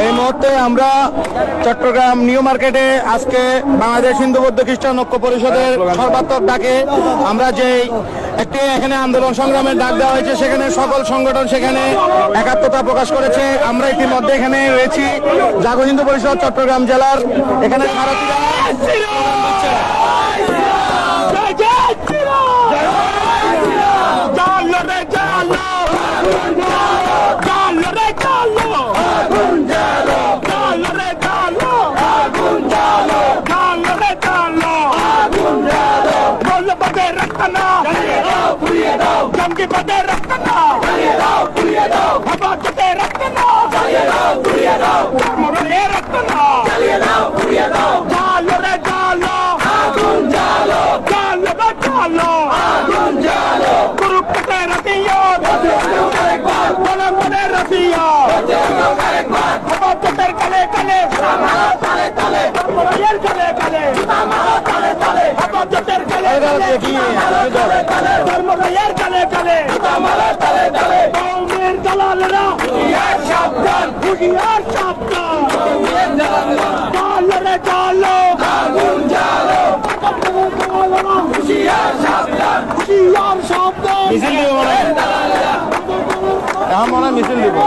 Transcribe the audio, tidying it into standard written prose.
এই মুহূর্তে আমরা চট্টগ্রাম নিউ মার্কেটে আজকে বাংলাদেশ হিন্দু বৌদ্ধ খ্রিস্টান ঐক্য পরিষদের সর্বাত্মক ডাকে আমরা যে একটি এখানে আন্দোলন সংগ্রামের ডাক দেওয়া হয়েছে, সেখানে সকল সংগঠন সেখানে একাত্মতা প্রকাশ করেছে। আমরা ইতিমধ্যে এখানে রয়েছি জাগো হিন্দু পরিষদ চট্টগ্রাম জেলার, এখানে जमके पदे रखना हवाते रखना मुरले रखना जालो रे जालो जालो रे जालो कुरुपते रतिया बोले बोले रतिया हवाते कले कले तले तले यार कले कले हवाते कले यार कले कले কওমের দালালরা হুঁশিয়ার সাবধান হুঁশিয়ার সাবধান জালো রে জালো আগুন জালো হুঁশিয়ার সাবধান হুঁশিয়ার সাবধান মিছিল দিব মনে হয় মিছিল দিব।